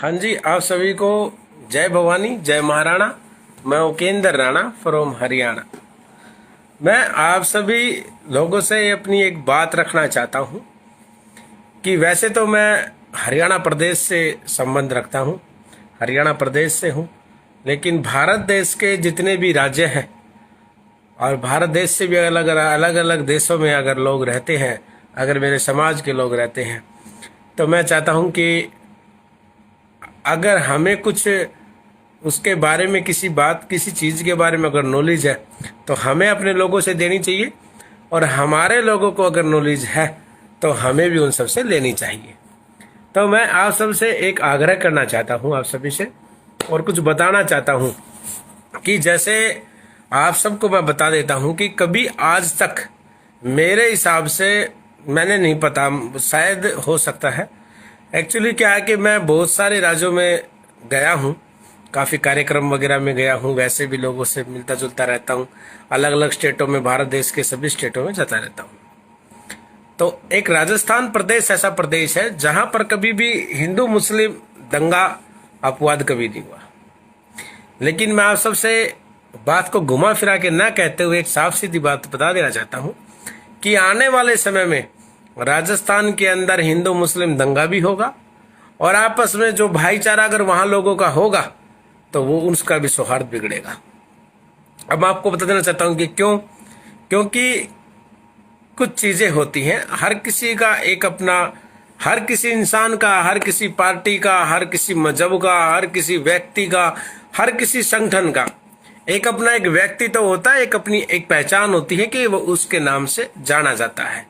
हाँ जी, आप सभी को जय भवानी, जय महाराणा। मैं उपेंद्र राणा फ्रॉम हरियाणा। मैं आप सभी लोगों से अपनी एक बात रखना चाहता हूँ कि वैसे तो मैं हरियाणा प्रदेश से संबंध रखता हूँ, हरियाणा प्रदेश से हूँ, लेकिन भारत देश के जितने भी राज्य हैं और भारत देश से भी अलग अलग अलग देशों में अगर लोग रहते हैं, अगर मेरे समाज के लोग रहते हैं, तो मैं चाहता हूँ कि अगर हमें कुछ उसके बारे में किसी चीज़ के बारे में अगर नॉलेज है तो हमें अपने लोगों से देनी चाहिए, और हमारे लोगों को अगर नॉलेज है तो हमें भी उन सब से लेनी चाहिए। तो मैं आप सब से एक आग्रह करना चाहता हूं, आप सभी से, और कुछ बताना चाहता हूं कि जैसे आप सबको मैं बता देता हूं कि कभी आज तक मेरे हिसाब से, मैंने नहीं पता, शायद हो सकता है, एक्चुअली क्या है कि मैं बहुत सारे राज्यों में गया हूँ, काफ़ी कार्यक्रम वगैरह में गया हूँ, वैसे भी लोगों से मिलता जुलता रहता हूँ, अलग अलग स्टेटों में, भारत देश के सभी स्टेटों में जाता रहता हूँ। तो एक राजस्थान प्रदेश ऐसा प्रदेश है जहां पर कभी भी हिंदू मुस्लिम दंगा अपवाद कभी नहीं हुआ। लेकिन मैं आप सबसे बात को घुमा फिरा के ना कहते हुए एक साफ सीधी बात बता देना चाहता हूं कि आने वाले समय में राजस्थान के अंदर हिंदू मुस्लिम दंगा भी होगा, और आपस में जो भाईचारा अगर वहां लोगों का होगा तो वो उसका भी सौहार्द बिगड़ेगा। अब मैं आपको बता देना चाहता हूं कि क्यों, क्योंकि कुछ चीजें होती हैं, हर किसी का एक अपना, हर किसी इंसान का, हर किसी पार्टी का, हर किसी मजहब का, हर किसी व्यक्ति का, हर किसी संगठन का एक अपना एक व्यक्तित्व तो होता है, एक अपनी एक पहचान होती है कि वो उसके नाम से जाना जाता है।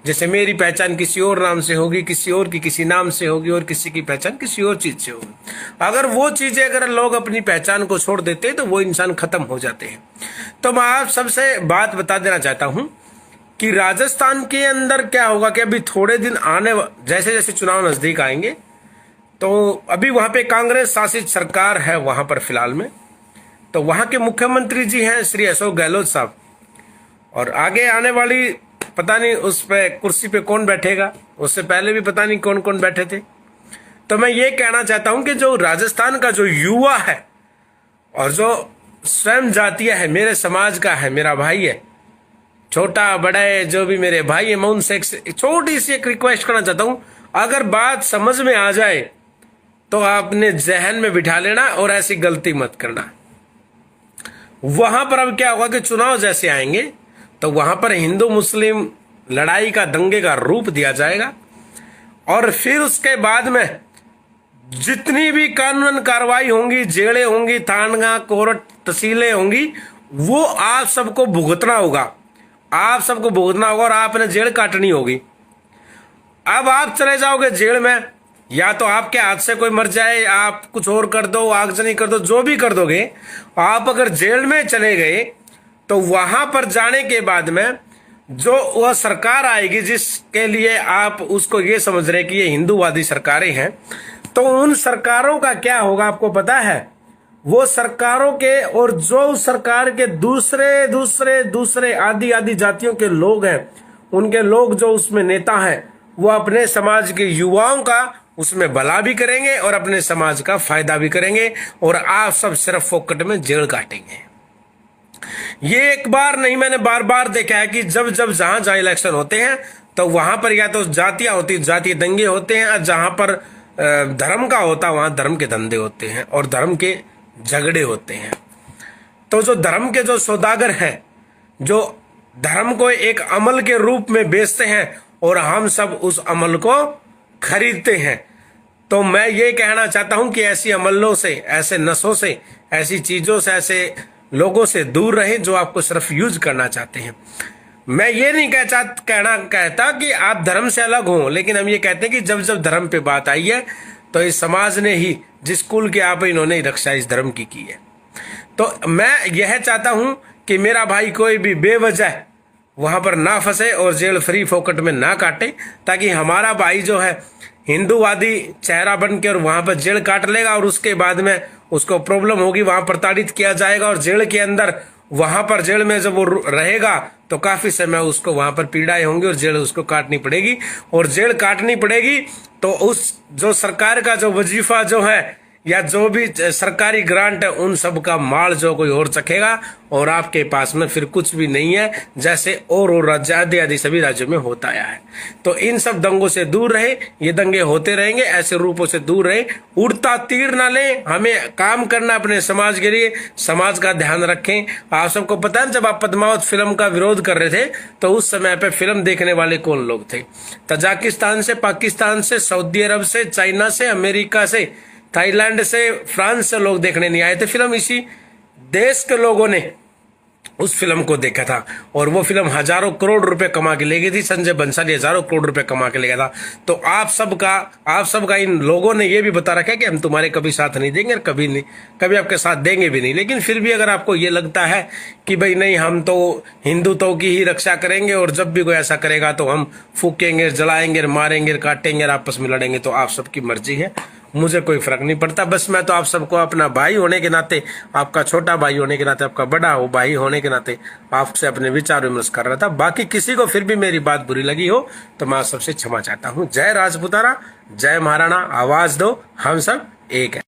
जैसे मेरी पहचान किसी और नाम से होगी, किसी और की किसी नाम से होगी, और किसी की पहचान किसी और चीज से होगी। अगर वो चीजें, अगर लोग अपनी पहचान को छोड़ देते हैं तो वो इंसान खत्म हो जाते हैं। तो मैं आप सबसे बात बता देना चाहता हूं कि राजस्थान के अंदर क्या होगा कि अभी थोड़े दिन आने, जैसे जैसे चुनाव नजदीक आएंगे, तो अभी वहां पे कांग्रेस शासित सरकार है वहां पर फिलहाल में, तो वहां के मुख्यमंत्री जी हैं श्री अशोक गहलोत साहब, और आगे आने वाली पता नहीं उस पे कुर्सी पे कौन बैठेगा, उससे पहले भी पता नहीं कौन कौन बैठे थे। तो मैं ये कहना चाहता हूं कि जो राजस्थान का जो युवा है और जो स्वयं जातीय है, मेरे समाज का है, मेरा भाई है, छोटा बड़ा है, जो भी मेरे भाई है, मैं उनसे एक छोटी सी एक रिक्वेस्ट करना चाहता हूं, अगर बात समझ में आ जाए तो आपने जहन में बिठा लेना और ऐसी गलती मत करना। वहां पर अब क्या होगा कि चुनाव जैसे आएंगे तो वहां पर हिंदू मुस्लिम लड़ाई का, दंगे का रूप दिया जाएगा, और फिर उसके बाद में जितनी भी कानून कार्रवाई होंगी, जेलें होंगी, थाना कोर्ट तहसीलें होंगी, वो आप सबको भुगतना होगा, आप सबको भुगतना होगा, और आपने जेल काटनी होगी। अब आप चले जाओगे जेल में, या तो आपके हाथ से कोई मर जाए, आप कुछ और कर दो, आगजनी कर दो, जो भी कर दोगे, आप अगर जेल में चले गए तो वहां पर जाने के बाद में जो वह सरकार आएगी जिसके लिए आप उसको ये समझ रहे कि ये हिंदूवादी सरकारें हैं, तो उन सरकारों का क्या होगा आपको पता है? वो सरकारों के, और जो उस सरकार के दूसरे दूसरे दूसरे आदि आदि जातियों के लोग हैं, उनके लोग जो उसमें नेता हैं, वो अपने समाज के युवाओं का उसमें भला भी करेंगे और अपने समाज का फायदा भी करेंगे, और आप सब सिर्फ फोकट में जेल काटेंगे। ये एक बार नहीं, मैंने बार बार देखा है कि जब जब जहां जहां इलेक्शन होते हैं तो वहां पर या तो जातियां होती, जातीय दंगे होते हैं, और जहां पर धर्म का होता वहां धर्म के धंधे होते हैं और धर्म के झगड़े होते हैं। तो जो धर्म के जो सौदागर हैं, जो धर्म को एक अमल के रूप में बेचते हैं और हम सब उस अमल को खरीदते हैं, तो मैं ये कहना चाहता हूं कि ऐसी अमलों से, ऐसे नशों से, ऐसी चीजों से, ऐसे लोगों से दूर रहें जो आपको सिर्फ यूज करना चाहते हैं। मैं ये नहीं कहता कि आप धर्म से अलग हो, लेकिन हम ये कहते हैं कि जब जब धर्म पे बात आई है तो इस समाज ने ही, जिस कुल के आप, इन्होंने ही रक्षा इस धर्म की है। तो मैं यह चाहता हूं कि मेरा भाई कोई भी बेवजह वहां पर ना फंसे और जेल फ्री फोकट में ना काटे, ताकि हमारा भाई जो है हिंदूवादी चेहरा बन के और वहां पर जेल काट लेगा, और उसके बाद में उसको प्रॉब्लम होगी, वहां प्रताड़ित किया जाएगा और जेल के अंदर वहां पर जेल में जब वो रहेगा तो काफी समय उसको वहां पर पीड़ाएं होंगी और जेल उसको काटनी पड़ेगी, और जेल काटनी पड़ेगी तो उस जो सरकार का जो वजीफा जो है या जो भी सरकारी ग्रांट है उन सब का माल जो कोई और चखेगा, और आपके पास में फिर कुछ भी नहीं है, जैसे और राज्य आदि सभी राज्यों में होता आया है। तो इन सब दंगों से दूर रहे, ये दंगे होते रहेंगे, ऐसे रूपों से दूर रहे, उड़ता तीर ना लें, हमें काम करना अपने समाज के लिए, समाज का ध्यान रखें। आप सबको पता है जब आप पद्मावत फिल्म का विरोध कर रहे थे तो उस समय पे फिल्म देखने वाले कौन लोग थे? तजाकिस्तान से, पाकिस्तान से, सऊदी अरब से, चाइना से, अमेरिका से, थाईलैंड से, फ्रांस से लोग देखने नहीं आए थे फिल्म। इसी देश के लोगों ने उस फिल्म को देखा था और वो फिल्म हजारों करोड़ रुपए कमा के ले गई थी। संजय बंसाली हजारों करोड़ रुपए कमा के ले गया था। तो आप सबका इन लोगों ने ये भी बता रखा है कि हम तुम्हारे कभी साथ नहीं देंगे और कभी आपके साथ देंगे भी नहीं। लेकिन फिर भी अगर आपको ये लगता है कि भाई नहीं, हम तो हिंदुत्व की ही रक्षा करेंगे और जब भी कोई ऐसा करेगा तो हम फूकेंगे, जलाएंगे, मारेंगे, काटेंगे, आपस में लड़ेंगे, तो आप सबकी मर्जी है, मुझे कोई फर्क नहीं पड़ता। बस मैं तो आप सबको अपना भाई होने के नाते, आपका छोटा भाई होने के नाते, आपका बड़ा हो भाई होने के नाते आपसे अपने विचार विमर्श कर रहा था। बाकी किसी को फिर भी मेरी बात बुरी लगी हो तो मैं सबसे क्षमा चाहता हूँ। जय राजपूताना, जय महाराणा, आवाज दो, हम सब एक है।